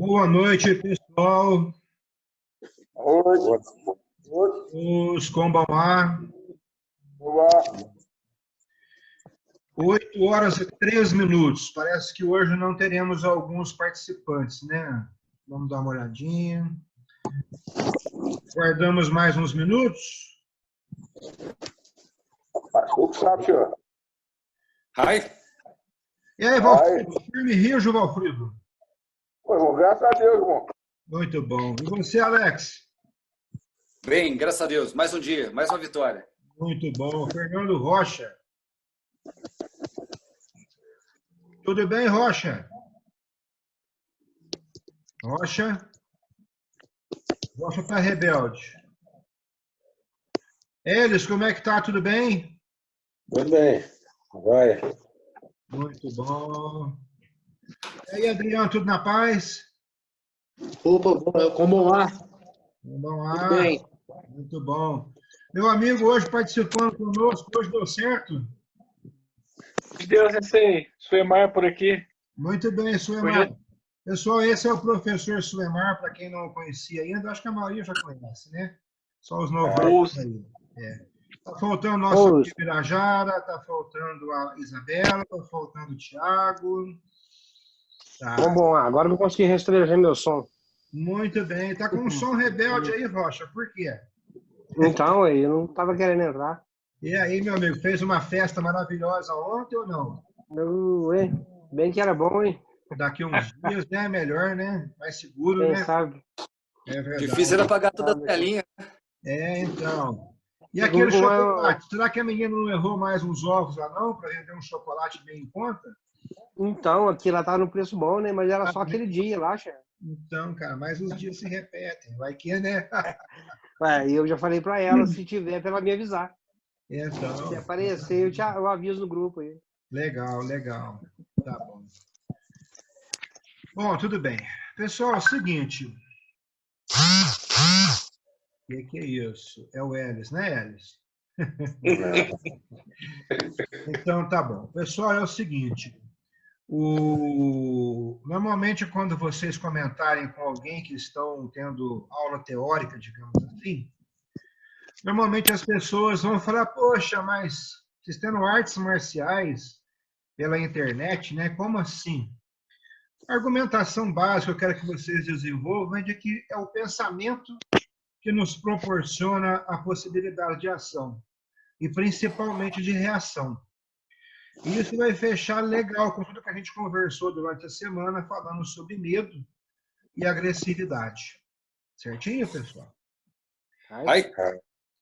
Boa noite, pessoal. Oi. Os Kombamá. Olá. 8h13. Parece que hoje não teremos alguns participantes, né? Vamos dar uma olhadinha. Guardamos mais uns minutos. O que sabe, senhor? Hi. E aí, Valfrido? Firme e rijo, Valfrido. Pô, irmão, graças a Deus, irmão. Muito bom. E você, Alex? Bem, graças a Deus. Mais um dia, mais uma vitória. Muito bom. Fernando Rocha. Tudo bem, Rocha? Rocha? Rocha tá rebelde. Eles, como é que tá? Tudo bem? Tudo bem. Vai. Muito bom. E aí, Adriano, tudo na paz? Opa, como lá? Vamos lá. Tudo bem. Muito bom. Meu amigo hoje participando conosco, hoje deu certo? Deus, esse Suemar por aqui. Muito bem, Suemar. Pessoal, esse é o professor Suemar, para quem não o conhecia ainda, acho que a maioria já conhece, né? Só os novos aí. Tá faltando o nosso amigo Pirajara, tá faltando a Isabela, tá faltando o Thiago. Tá. Bom, agora eu não consegui restringir meu som. Muito bem. Tá com um som rebelde aí, Rocha. Por quê? Então, eu não estava querendo entrar. E aí, meu amigo, fez uma festa maravilhosa ontem ou não? Bem que era bom, hein? Daqui uns dias, né? Melhor, né? Mais seguro, Quem né? sabe? É verdade. Difícil era pagar toda a telinha. É, então. E aquele chocolate? Será que a menina não errou mais uns ovos lá, não? Para vender um chocolate bem em conta? Então, aqui lá tava no preço bom, né? Mas era só aquele dia, eu acho. Então, cara, mas os dias se repetem. Vai que, né? E eu já falei para ela, se tiver, para ela me avisar. Então. Se aparecer, eu aviso no grupo aí. Legal, legal. Tá bom. Bom, tudo bem. Pessoal, é o seguinte. O que é isso? É o Elis, né, Elis? Então, tá bom. Pessoal, é o seguinte. Normalmente, quando vocês comentarem com alguém que estão tendo aula teórica, digamos assim, normalmente as pessoas vão falar, poxa, mas vocês tendo artes marciais pela internet, né? Como assim? A argumentação básica que eu quero que vocês desenvolvam é de que é o pensamento que nos proporciona a possibilidade de ação e principalmente de reação. E isso vai fechar legal com tudo que a gente conversou durante a semana, falando sobre medo e agressividade. Certinho, pessoal?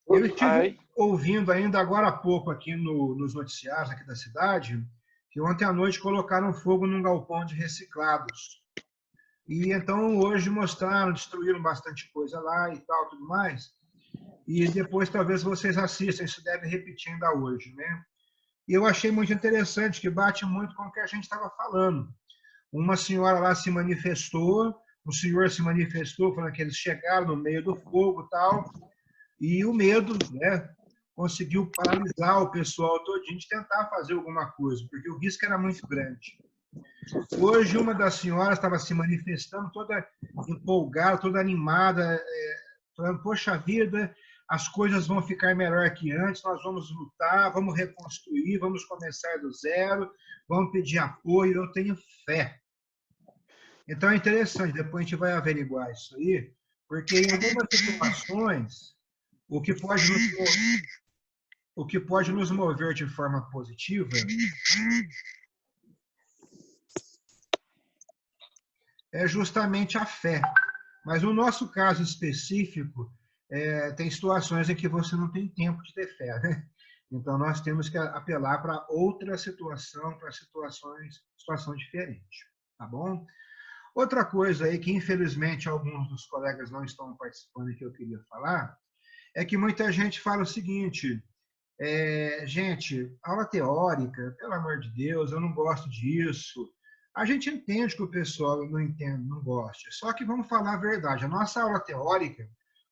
Eu estive ouvindo ainda agora há pouco aqui nos noticiários aqui da cidade, que ontem à noite colocaram fogo num galpão de reciclados. E então hoje mostraram, destruíram bastante coisa lá e tal, tudo mais. E depois talvez vocês assistam, isso deve repetir ainda hoje, né? E eu achei muito interessante, que bate muito com o que a gente estava falando. Uma senhora lá se manifestou, um senhor se manifestou, falando que eles chegaram no meio do fogo e tal, e o medo, né, conseguiu paralisar o pessoal todinho de tentar fazer alguma coisa, porque o risco era muito grande. Hoje, uma das senhoras estava se manifestando toda empolgada, toda animada, falando, poxa vida, as coisas vão ficar melhor que antes, nós vamos lutar, vamos reconstruir, vamos começar do zero, vamos pedir apoio, eu tenho fé. Então é interessante, depois a gente vai averiguar isso aí, porque em algumas situações, o que pode nos mover de forma positiva é justamente a fé. Mas no nosso caso específico, tem situações em que você não tem tempo de ter fé, né? Então, nós temos que apelar para outra situação, para situação diferente, tá bom? Outra coisa aí que, infelizmente, alguns dos colegas não estão participando e que eu queria falar, é que muita gente fala o seguinte, gente, aula teórica, pelo amor de Deus, eu não gosto disso. A gente entende que o pessoal não entende, não gosta. Só que vamos falar a verdade, a nossa aula teórica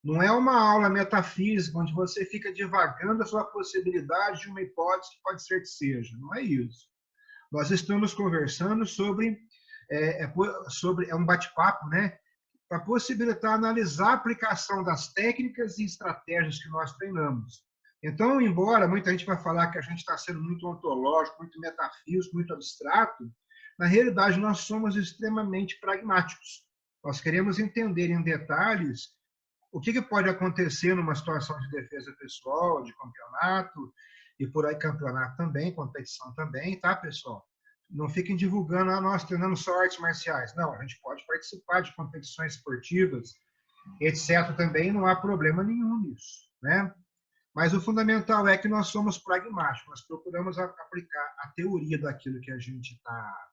não é uma aula metafísica, onde você fica divagando a sua possibilidade de uma hipótese que pode ser que seja. Não é isso. Nós estamos conversando sobre é um bate-papo, né? Para possibilitar analisar a aplicação das técnicas e estratégias que nós treinamos. Então, embora muita gente vai falar que a gente está sendo muito ontológico, muito metafísico, muito abstrato, na realidade nós somos extremamente pragmáticos. Nós queremos entender em detalhes o que pode acontecer numa situação de defesa pessoal, de campeonato, e por aí campeonato também, competição também, tá, pessoal? Não fiquem divulgando, nós treinamos só artes marciais. Não, a gente pode participar de competições esportivas, etc. também, não há problema nenhum nisso, né? Mas o fundamental é que nós somos pragmáticos, nós procuramos aplicar a teoria daquilo que a gente está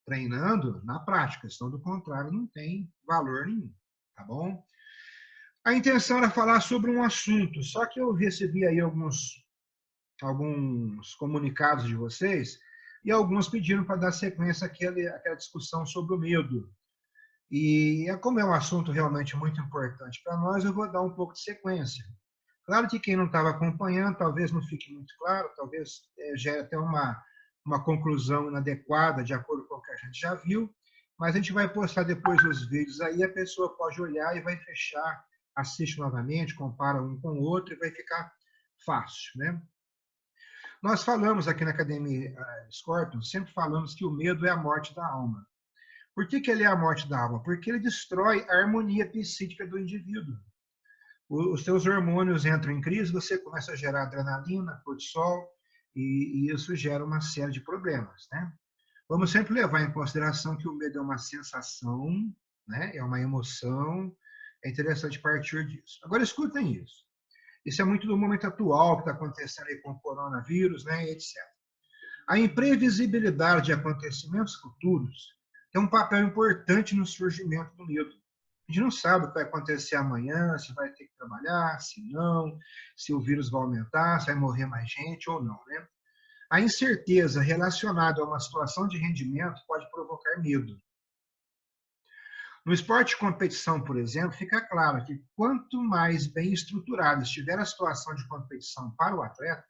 treinando na prática, senão do contrário não tem valor nenhum, tá bom? A intenção era falar sobre um assunto, só que eu recebi aí alguns comunicados de vocês e alguns pediram para dar sequência àquela discussão sobre o medo. E como é um assunto realmente muito importante para nós, eu vou dar um pouco de sequência. Claro que quem não estava acompanhando, talvez não fique muito claro, talvez gere até uma conclusão inadequada, de acordo com o que a gente já viu, mas a gente vai postar depois os vídeos aí, a pessoa pode olhar e vai fechar, assiste novamente, compara um com o outro e vai ficar fácil, né? Nós falamos aqui na Academia Scorpion, sempre falamos que o medo é a morte da alma. Por que ele é a morte da alma? Porque ele destrói a harmonia psíquica do indivíduo. Os seus hormônios entram em crise, você começa a gerar adrenalina, cortisol, e isso gera uma série de problemas, né? Vamos sempre levar em consideração que o medo é uma sensação, né? É uma emoção, é interessante partir disso. Agora, escutem isso. Isso é muito do momento atual que está acontecendo aí com o coronavírus, né, etc. A imprevisibilidade de acontecimentos futuros tem um papel importante no surgimento do medo. A gente não sabe o que vai acontecer amanhã, se vai ter que trabalhar, se não, se o vírus vai aumentar, se vai morrer mais gente ou não, né? A incerteza relacionada a uma situação de rendimento pode provocar medo. No esporte de competição, por exemplo, fica claro que quanto mais bem estruturada estiver a situação de competição para o atleta,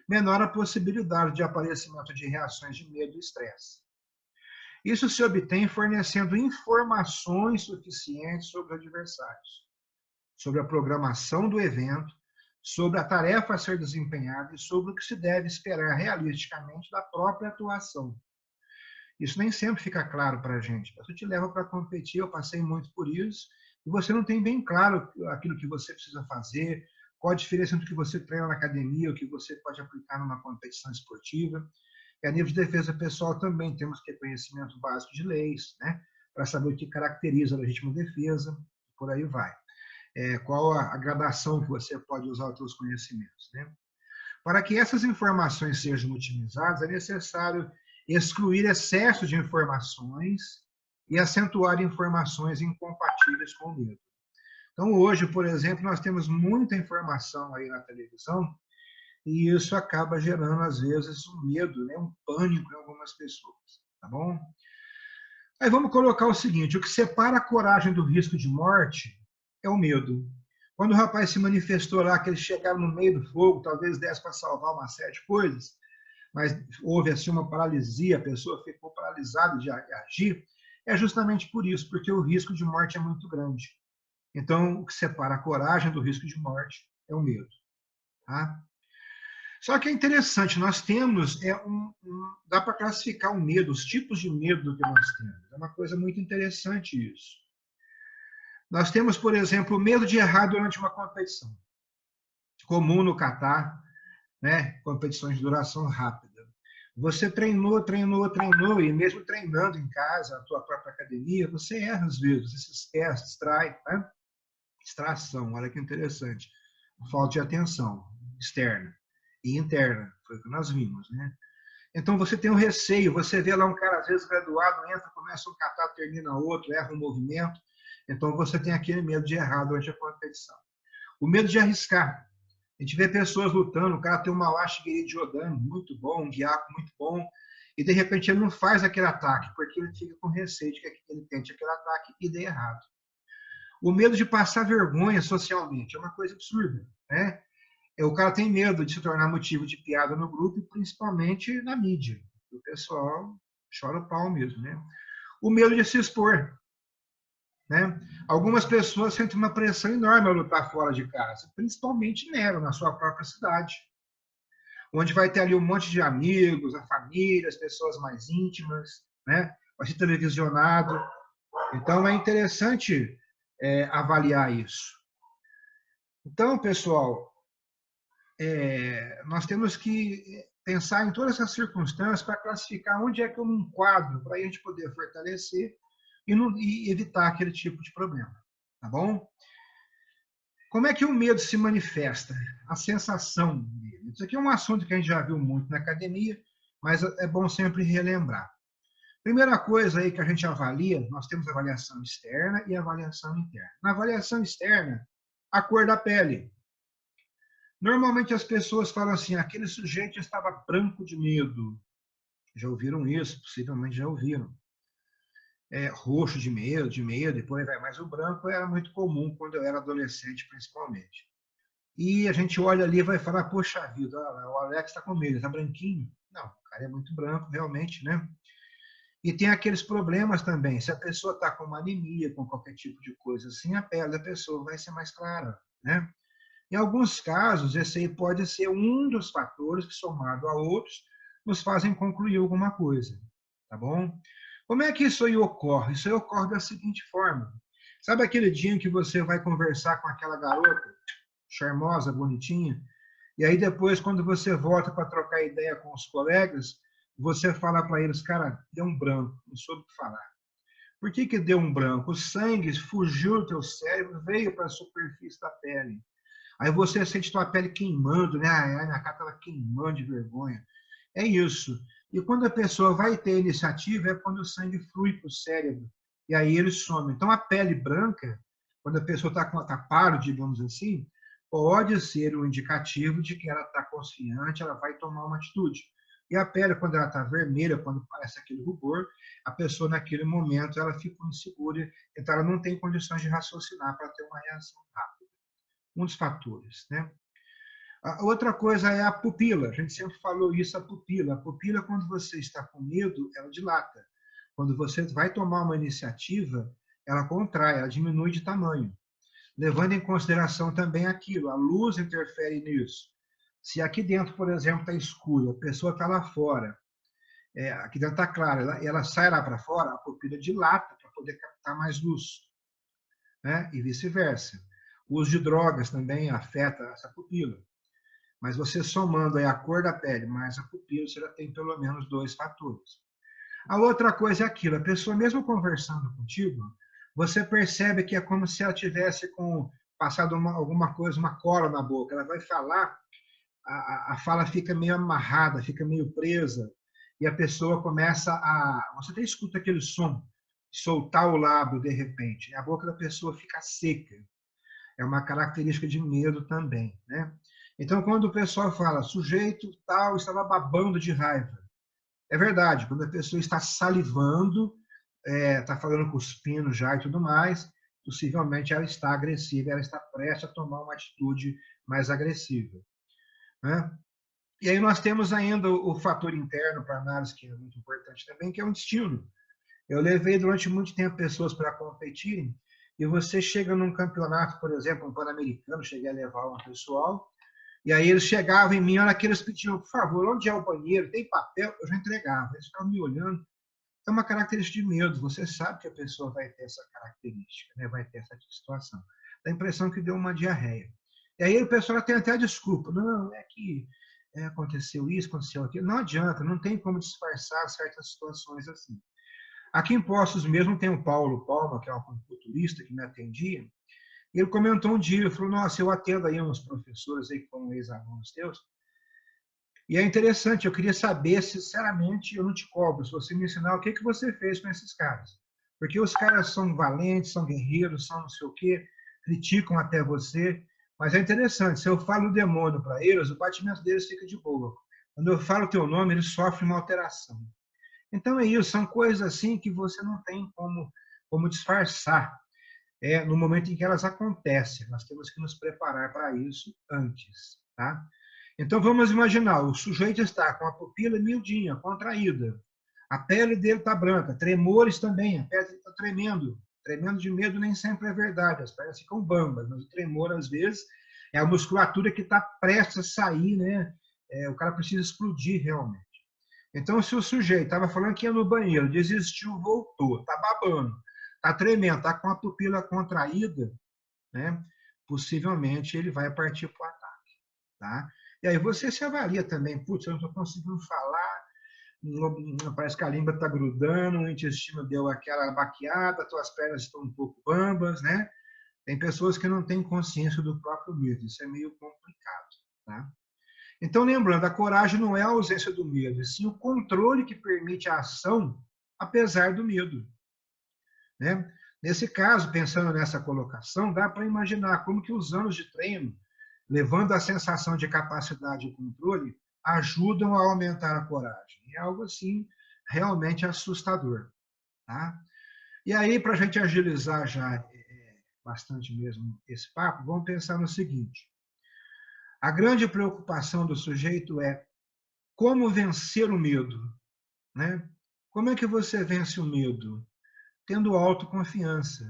menor a possibilidade de aparecimento de reações de medo e estresse. Isso se obtém fornecendo informações suficientes sobre os adversários, sobre a programação do evento, sobre a tarefa a ser desempenhada e sobre o que se deve esperar realisticamente da própria atuação. Isso nem sempre fica claro para a gente. Isso te leva para competir, eu passei muito por isso, e você não tem bem claro aquilo que você precisa fazer, qual a diferença entre o que você treina na academia, o que você pode aplicar numa competição esportiva. E a nível de defesa pessoal também temos que ter conhecimento básico de leis, né? Para saber o que caracteriza a legítima defesa, por aí vai. Qual a gradação que você pode usar os seus conhecimentos, né? Para que essas informações sejam otimizadas, é necessário excluir excesso de informações e acentuar informações incompatíveis com o medo. Então, hoje, por exemplo, nós temos muita informação aí na televisão e isso acaba gerando, às vezes, um medo, né? Um pânico em algumas pessoas, tá bom? Aí vamos colocar o seguinte, o que separa a coragem do risco de morte é o medo. Quando o rapaz se manifestou lá, que eles chegaram no meio do fogo, talvez desse para salvar uma série de coisas, mas houve assim uma paralisia, a pessoa ficou paralisada de agir, é justamente por isso, porque o risco de morte é muito grande. Então, o que separa a coragem do risco de morte é o medo. Tá? Só que é interessante, nós temos, dá para classificar o medo, os tipos de medo que nós temos. É uma coisa muito interessante isso. Nós temos, por exemplo, o medo de errar durante uma competição. Comum no Catar, né? Competições de duração rápida. Você treinou, e mesmo treinando em casa, a tua própria academia, você erra às vezes, você se esquece, distrai, né? Distração, olha que interessante. Falta de atenção externa e interna, foi o que nós vimos, né? Então você tem um receio, você vê lá um cara às vezes graduado, entra, começa um kata, termina outro, erra um movimento, então você tem aquele medo de errar durante a competição. O medo de arriscar. A gente vê pessoas lutando, o cara tem uma Washigiri de Jodan muito bom, um Gyaku muito bom, e de repente ele não faz aquele ataque, porque ele fica com receio de que ele tente aquele ataque e dê errado. O medo de passar vergonha socialmente é uma coisa absurda, né? O cara tem medo de se tornar motivo de piada no grupo e principalmente na mídia. O pessoal chora o pau mesmo, né? o medo de se expor. Né? Algumas pessoas sentem uma pressão enorme ao lutar fora de casa, principalmente nela, na sua própria cidade, onde vai ter ali um monte de amigos, a família, as pessoas mais íntimas, né? Vai ser televisionado. Então, é interessante avaliar isso. Então, pessoal, nós temos que pensar em todas essas circunstâncias para classificar onde é que eu me enquadro, para a gente poder fortalecer e evitar aquele tipo de problema, tá bom? Como é que o medo se manifesta? A sensação dele. Isso aqui é um assunto que a gente já viu muito na academia, mas é bom sempre relembrar. Primeira coisa aí que a gente avalia, nós temos a avaliação externa e a avaliação interna. Na avaliação externa, a cor da pele. Normalmente as pessoas falam assim, aquele sujeito estava branco de medo. Já ouviram isso? Possivelmente já ouviram. Roxo de medo, e por aí vai. Mas o branco era muito comum quando eu era adolescente, principalmente. E a gente olha ali e vai falar, poxa vida, o Alex está com medo, está branquinho. Não, o cara é muito branco, realmente, né? E tem aqueles problemas também. Se a pessoa está com uma anemia, com qualquer tipo de coisa assim, a pele da pessoa vai ser mais clara, né? Em alguns casos, esse aí pode ser um dos fatores que, somado a outros, nos fazem concluir alguma coisa, tá bom? Como é que isso aí ocorre? Isso aí ocorre da seguinte forma. Sabe aquele dia em que você vai conversar com aquela garota charmosa, bonitinha, e aí depois, quando você volta para trocar ideia com os colegas, você fala para eles, cara, deu um branco, não soube o que falar. Por que que deu um branco? O sangue fugiu do teu cérebro, veio para a superfície da pele. Aí você sente tua pele queimando, né? A minha cara estava queimando de vergonha. É isso. E quando a pessoa vai ter iniciativa, é quando o sangue flui para o cérebro. E aí ele some. Então, a pele branca, quando a pessoa está com paro, digamos assim, pode ser um indicativo de que ela está confiante, ela vai tomar uma atitude. E a pele, quando ela está vermelha, quando parece aquele rubor, a pessoa, naquele momento, ela fica insegura, então ela não tem condições de raciocinar para ter uma reação rápida. Um dos fatores, né? A outra coisa é a pupila. A gente sempre falou isso, a pupila. A pupila, quando você está com medo, ela dilata. Quando você vai tomar uma iniciativa, ela contrai, ela diminui de tamanho. Levando em consideração também aquilo, a luz interfere nisso. Se aqui dentro, por exemplo, está escuro, a pessoa está lá fora, aqui dentro está claro, ela sai lá para fora, a pupila dilata para poder captar mais luz, né? E vice-versa. O uso de drogas também afeta essa pupila. Mas você somando aí a cor da pele mais a pupila, você já tem pelo menos 2 fatores. A outra coisa é aquilo, a pessoa mesmo conversando contigo, você percebe que é como se ela tivesse passado alguma coisa, uma cola na boca. Ela vai falar, a fala fica meio amarrada, fica meio presa, e a pessoa começa você até escuta aquele som, soltar o lábio de repente, a boca da pessoa fica seca. É uma característica de medo também, né? Então, quando o pessoal fala, sujeito tal estava babando de raiva, é verdade, quando a pessoa está salivando, está falando cuspindo já e tudo mais, possivelmente ela está agressiva, ela está prestes a tomar uma atitude mais agressiva, né? E aí nós temos ainda o fator interno para análise, que é muito importante também, que é o destino. Eu levei durante muito tempo pessoas para competirem, e você chega num campeonato, por exemplo, um Pan-Americano, cheguei a levar um pessoal, e aí eles chegavam em mim, olha que eles pediam, por favor, onde é o banheiro? Tem papel? Eu já entregava. Eles ficavam me olhando. É uma característica de medo. Você sabe que a pessoa vai ter essa característica, né? Vai ter essa situação. Dá a impressão que deu uma diarreia. E aí o pessoal tem até a desculpa. Não, é que aconteceu isso, aconteceu aquilo. Não adianta, não tem como disfarçar certas situações assim. Aqui em Poços mesmo tem o Paulo Palma, que é um acupunturista que me atendia. E ele comentou um dia, ele falou, nossa, eu atendo aí uns professores aí que foram ex-alunos teus, e é interessante, eu queria saber, sinceramente, eu não te cobro, se você me ensinar o que você fez com esses caras. Porque os caras são valentes, são guerreiros, são não sei o quê, criticam até você, mas é interessante, se eu falo o demônio para eles, o batimento deles fica de boa. Quando eu falo o teu nome, eles sofrem uma alteração. Então é isso, são coisas assim que você não tem como disfarçar. No momento em que elas acontecem. Nós temos que nos preparar para isso antes, tá? Então, vamos imaginar, o sujeito está com a pupila miudinha, contraída. A pele dele está branca, tremores também, a pele está tremendo. Tremendo de medo nem sempre é verdade, as pernas ficam bambas, mas o tremor, às vezes, é a musculatura que está prestes a sair, né? O cara precisa explodir realmente. Então, se o sujeito estava falando que ia no banheiro, desistiu, voltou, está babando, está tremendo, está com a pupila contraída, né? Possivelmente ele vai partir para o ataque. Tá? E aí você se avalia também, putz, eu não estou conseguindo falar, parece que a língua está grudando, o intestino deu aquela baqueada, tuas pernas estão um pouco bambas, né? Tem pessoas que não têm consciência do próprio medo, isso é meio complicado. Tá? Então, lembrando, a coragem não é a ausência do medo, e sim o controle que permite a ação, apesar do medo. Né? Nesse caso, pensando nessa colocação, dá para imaginar como que os anos de treino, levando a sensação de capacidade e controle, ajudam a aumentar a coragem. É algo assim realmente assustador. Tá? E aí, para a gente agilizar já bastante mesmo esse papo, vamos pensar no seguinte. A grande preocupação do sujeito é como vencer o medo. Né? Como é que você vence o medo? Tendo autoconfiança.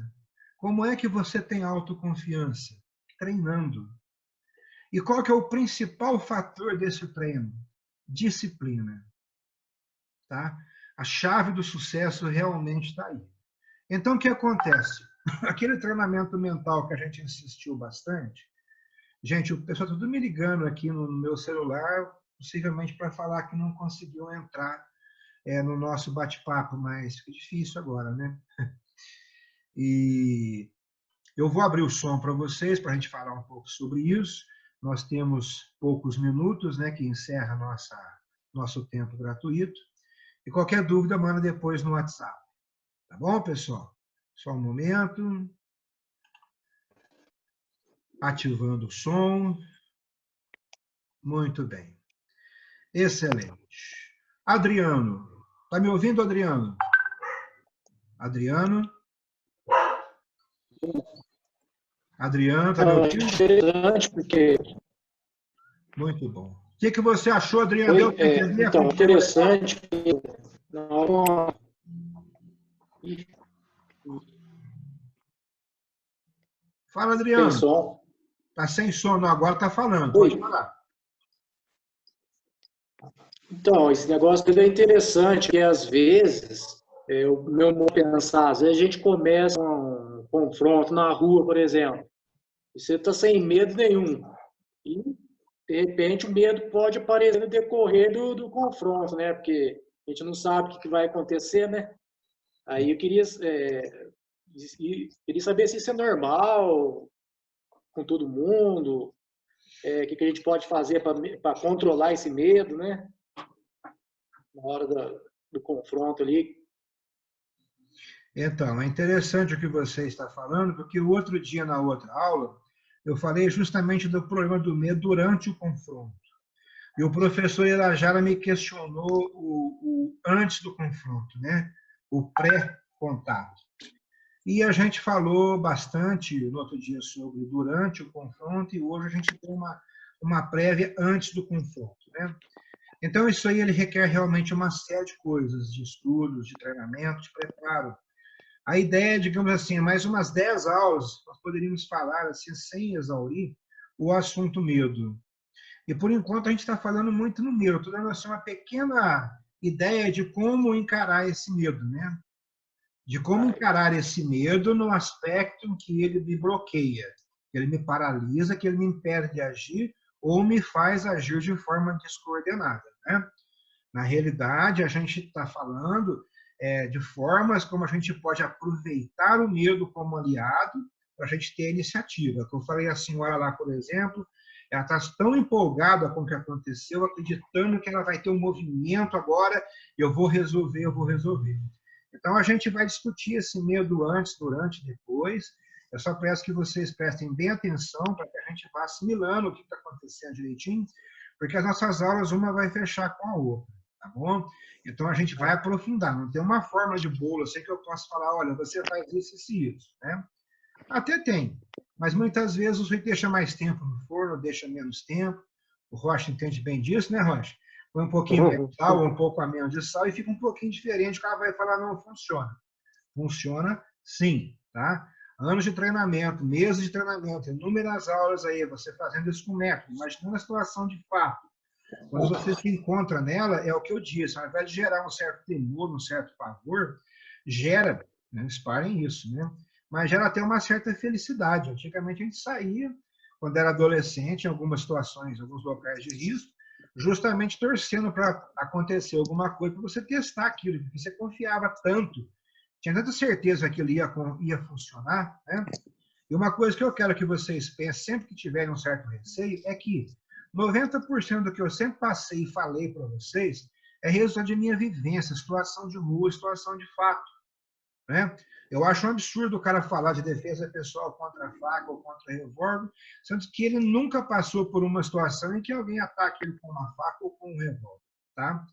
Como é que você tem autoconfiança? Treinando. E qual que é o principal fator desse treino? Disciplina. Tá? A chave do sucesso realmente está aí. Então, o que acontece? Aquele treinamento mental que a gente insistiu bastante, gente, o pessoal está tudo me ligando aqui no meu celular, possivelmente para falar que não conseguiu entrar no nosso bate-papo, mas fica difícil agora, né? E eu vou abrir o som para vocês, para a gente falar um pouco sobre isso. Nós temos poucos minutos, né, que encerra nosso tempo gratuito. E qualquer dúvida, manda depois no WhatsApp. Tá bom, pessoal? Só um momento. Ativando o som. Muito bem. Excelente. Adriano. Está me ouvindo, Adriano? Adriano? Adriano, está me ouvindo? Interessante, porque... Muito bom. O que você achou, Adriano? Oi, então, interessante. Não... Fala, Adriano. Sem som. Está sem som, não, agora está falando. Pode falar. Então, esse negócio é interessante, que às vezes, o meu modo de pensar, às vezes a gente começa um confronto na rua, por exemplo, e você está sem medo nenhum. E, de repente, o medo pode aparecer no decorrer do confronto, né? Porque a gente não sabe o que vai acontecer, né? Aí eu queria saber se isso é normal com todo mundo, o que a gente pode fazer para controlar esse medo, né? Na hora do confronto ali. Então, é interessante o que você está falando, porque o outro dia, na outra aula, eu falei justamente do problema do medo durante o confronto. E o professor Irajara me questionou o antes do confronto, né? O pré-contato. E a gente falou bastante no outro dia sobre durante o confronto, e hoje a gente tem uma prévia antes do confronto, né? Então, isso aí ele requer realmente uma série de coisas, de estudos, de treinamento, de preparo. A ideia, digamos assim, mais umas 10 aulas, nós poderíamos falar assim, sem exaurir, o assunto medo. E, por enquanto, a gente está falando muito no medo. Estou dando assim, uma pequena ideia de como encarar esse medo, né? De como encarar esse medo no aspecto em que ele me bloqueia, que ele me paralisa, que ele me impede de agir ou me faz agir de forma descoordenada. Né? Na realidade, a gente está falando de formas como a gente pode aproveitar o medo como aliado para a gente ter iniciativa. Eu falei a senhora lá, por exemplo, ela está tão empolgada com o que aconteceu, acreditando que ela vai ter um movimento agora, eu vou resolver. Então, a gente vai discutir esse medo antes, durante, depois. Eu só peço que vocês prestem bem atenção para que a gente vá assimilando o que está acontecendo direitinho, porque as nossas aulas, uma vai fechar com a outra, tá bom? Então, a gente vai aprofundar. Não tem uma fórmula de bolo, eu sei que eu posso falar, olha, você faz isso e isso, né? Até tem, mas muitas vezes o sujeito deixa mais tempo no forno, deixa menos tempo. O Rocha entende bem disso, né, Rocha? põe um pouquinho mais de sal, um pouco a menos de sal, e fica um pouquinho diferente. O cara vai falar, não funciona. Funciona sim, tá? Anos de treinamento, meses de treinamento, inúmeras aulas aí, você fazendo isso com método, imaginando a situação de fato. Quando você se encontra nela, é o que eu disse, ao invés de gerar um certo temor, um certo pavor, gera, né, reparem isso, né? Mas gera até uma certa felicidade. Antigamente a gente saía, quando era adolescente, em algumas situações, em alguns locais de risco, justamente torcendo para acontecer alguma coisa, para você testar aquilo, porque você confiava tanto, tinha tanta certeza que aquilo ia funcionar, né? E uma coisa que eu quero que vocês pensem, sempre que tiverem um certo receio, é que 90% do que eu sempre passei e falei para vocês é resultado de minha vivência, situação de rua, situação de fato, né? Eu acho um absurdo o cara falar de defesa pessoal contra a faca ou contra revólver, sendo que ele nunca passou por uma situação em que alguém ataque ele com uma faca ou com um revólver, tá?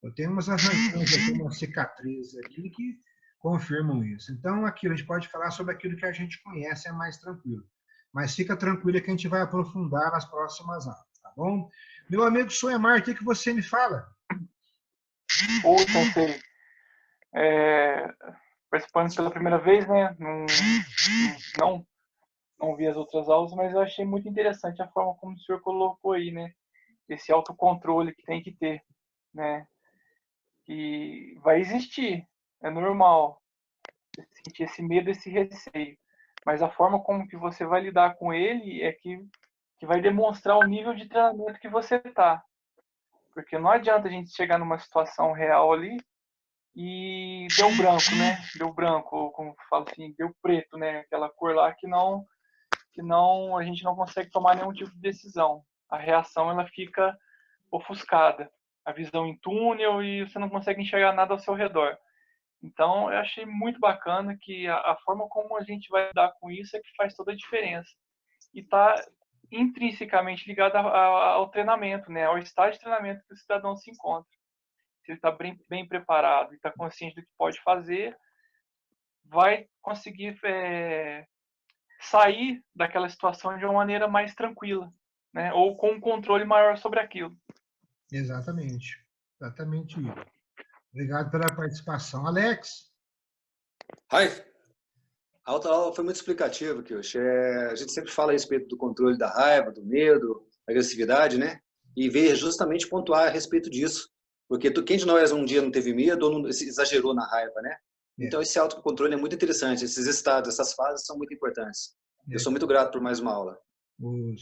Eu tenho umas arranhões aqui, umas cicatrizes aqui que confirmam isso. Então, aqui a gente pode falar sobre aquilo que a gente conhece, é mais tranquilo. Mas fica tranquilo que a gente vai aprofundar nas próximas aulas, tá bom? Meu amigo Suemar, o que você me fala? Oi, Sensei. Participando pela primeira vez, né? Não vi as outras aulas, mas eu achei muito interessante a forma como o senhor colocou aí, né? Esse autocontrole que tem que ter, né? E vai existir, é normal sentir esse medo, esse receio. Mas a forma como que você vai lidar com ele é que vai demonstrar o nível de treinamento que você tá. Porque não adianta a gente chegar numa situação real ali e deu branco, né? Deu branco, como falo assim, deu preto, né? Aquela cor lá que a gente não consegue tomar nenhum tipo de decisão. A reação ela fica ofuscada, a visão em túnel e você não consegue enxergar nada ao seu redor. Então, eu achei muito bacana que a forma como a gente vai lidar com isso é que faz toda a diferença. E está intrinsecamente ligado ao treinamento, né? Ao estágio de treinamento que o cidadão se encontra. Se ele está bem preparado e está consciente do que pode fazer, vai conseguir sair daquela situação de uma maneira mais tranquila, né? Ou com um controle maior sobre aquilo. Exatamente. Exatamente isso. Obrigado pela participação. Alex? Hi. A outra aula foi muito explicativa, Kiosh. A gente sempre fala a respeito do controle da raiva, do medo, da agressividade, né? E veio justamente pontuar a respeito disso. Porque quem de nós um dia não teve medo ou não exagerou na raiva, né? Então, esse autocontrole é muito interessante. Esses estados, essas fases são muito importantes. Eu sou muito grato por mais uma aula.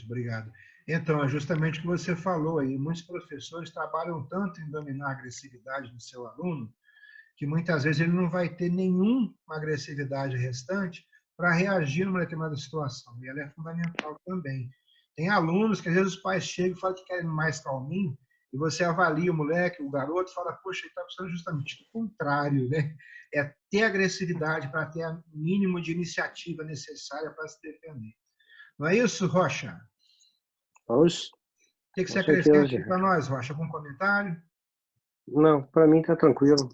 Obrigado. Então, é justamente o que você falou aí. Muitos professores trabalham tanto em dominar a agressividade do seu aluno que muitas vezes ele não vai ter nenhuma agressividade restante para reagir numa determinada situação. E ela é fundamental também. Tem alunos que às vezes os pais chegam e falam que querem mais calminho, e você avalia o moleque, o garoto, e fala, poxa, ele está precisando justamente do contrário, né? É ter agressividade para ter o mínimo de iniciativa necessária para se defender. Não é isso, Rocha? Oxe, O que você acrescenta para nós, Rocha? Algum comentário? não, para mim tá tranquilo.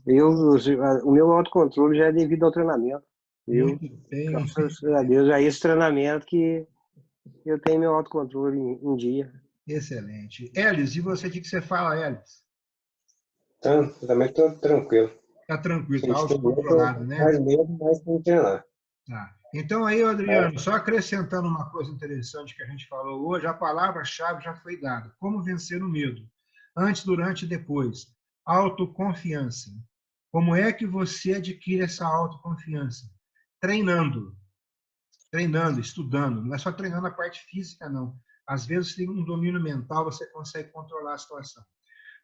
O meu autocontrole já é devido ao treinamento. Muito bem. Graças a Deus, é esse treinamento que eu tenho meu autocontrole em dia. Excelente. Elis, e você, o que você fala, Elis? Então, também estou tranquilo. Está tranquilo, está Gente, autocontrolado, né? mais medo, mais tem que treinar. Tá. Então aí, Adriano, só acrescentando uma coisa interessante que a gente falou hoje, a palavra-chave já foi dada. Como vencer o medo? Antes, durante e depois. Autoconfiança. Como é que você adquire essa autoconfiança? Treinando. Treinando, estudando. Não é só treinando a parte física, não. Às vezes, tem um domínio mental, você consegue controlar a situação.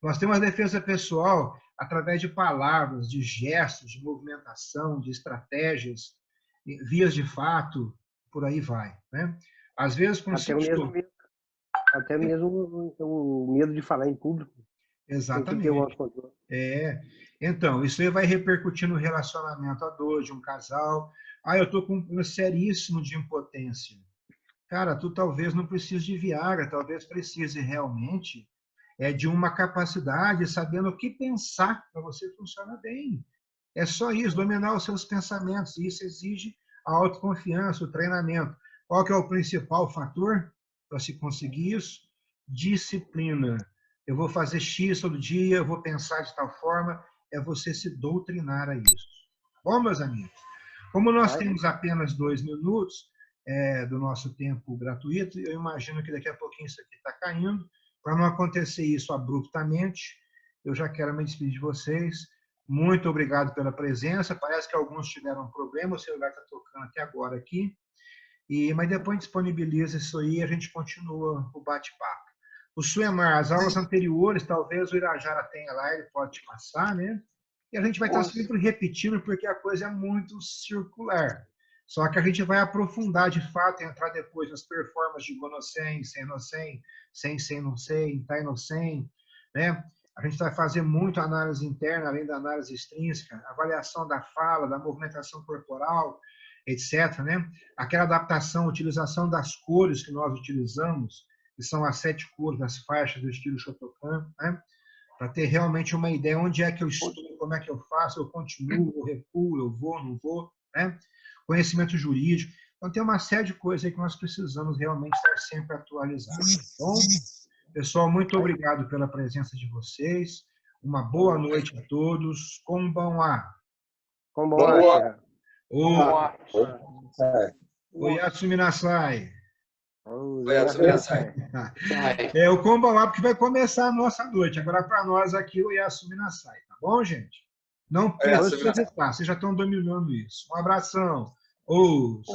Nós temos a defesa pessoal através de palavras, de gestos, de movimentação, de estratégias, vias de fato, por aí vai, né? Às vezes, até mesmo o medo de falar em público. Exatamente. Tem que ter um autocontrole. Então, isso aí vai repercutir no relacionamento a dois, de um casal. Eu estou com um seríssimo de impotência. Cara, tu talvez não precise de Viagra, talvez precise realmente de uma capacidade, sabendo o que pensar para você funcionar bem. É só isso, dominar os seus pensamentos. Isso exige a autoconfiança, o treinamento. Qual que é o principal fator para se conseguir isso? Disciplina. eu vou fazer X todo dia, eu vou pensar de tal forma, é você se doutrinar a isso. Bom, meus amigos, como nós temos apenas 2 minutos do nosso tempo gratuito, eu imagino que daqui a pouquinho isso aqui está caindo. Para não acontecer isso abruptamente, eu já quero me despedir de vocês. Muito obrigado pela presença. Parece que alguns tiveram um problema, o celular está tocando até agora aqui. Mas depois disponibiliza isso aí e a gente continua o bate-papo. O Suemar, as aulas anteriores, talvez o Irajara tenha lá, ele pode te passar, né? E a gente vai estar sempre repetindo, porque a coisa é muito circular. Só que a gente vai aprofundar de fato, entrar depois nas performances de Gonocen, Senocen, Sen-Sen-Nocen, Tai-Nocen, né? A gente vai fazer muito análise interna, além da análise extrínseca, avaliação da fala, da movimentação corporal, etc., né? Aquela adaptação, utilização das cores que nós utilizamos, que são as 7 cores das faixas do estilo Shotokan, né? Para ter realmente uma ideia onde é que eu estou, como é que eu faço, eu continuo, eu recuo, eu vou, não vou, né? Conhecimento jurídico. Então, tem uma série de coisas aí que nós precisamos realmente estar sempre atualizados. Bom, pessoal, muito obrigado pela presença de vocês. Uma boa noite a todos. Konbanwa. Konbanwa. Oyasumi nasai. Oyasumi nasai. O Konbanwa, porque vai começar a nossa noite. Agora, para nós aqui, o Oyasumi nasai. Tá bom, gente? Não perca de visitar. Vocês já estão dominando isso. Um abração. Os.